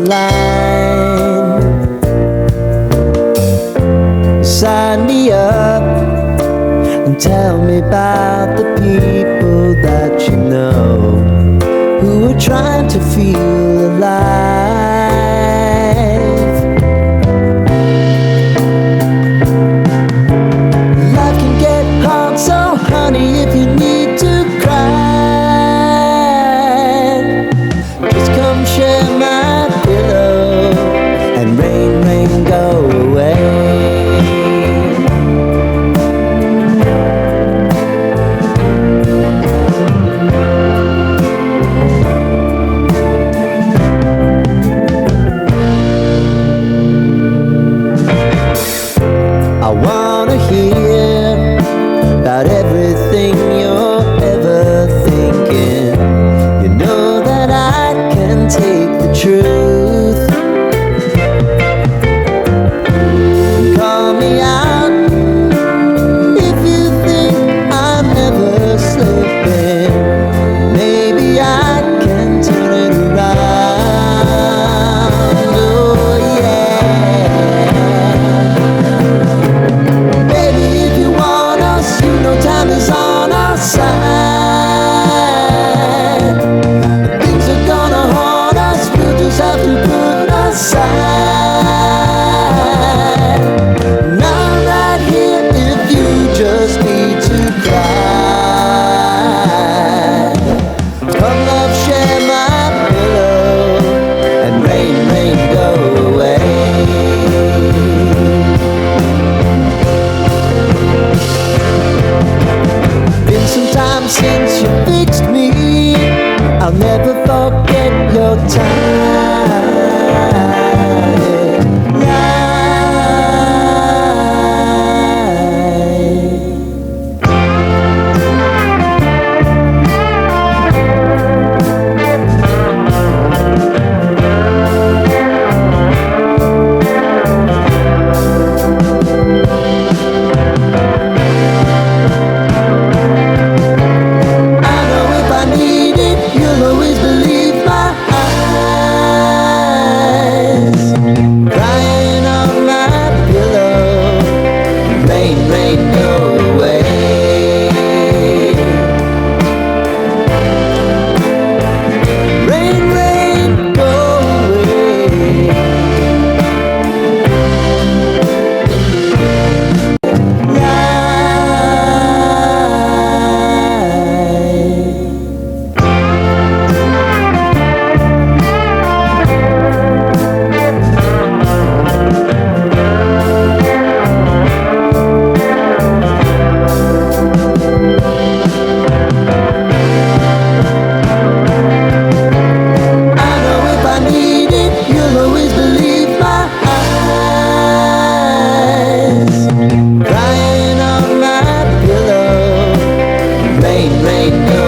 line. Sign me up and tell me about the people that you know who are trying to feel alive. Life can get hard, so honey, if you need to cry, just come share my pillow and rain, rain, go away. I wanna hear about everything you're ever thinking. You know that I can take the truth. And call me out if you think I'm never slipping. Maybe I can turn it around. Oh yeah. Baby, if you want us, you know time is on our side. Things are gonna haunt us, we'll just have to put aside. And I'm right here if you just need to cry. Come love, share my pillow and rain, rain, go away. Been some time since you fixed me. I'll never forget your time. I know if I need it, you'll always believe my eyes. Crying on my pillow, rain, rain, go away. Rain, rain, go I know if I need it, you'll always believe my eyes. Crying on my pillow, rain, rain, go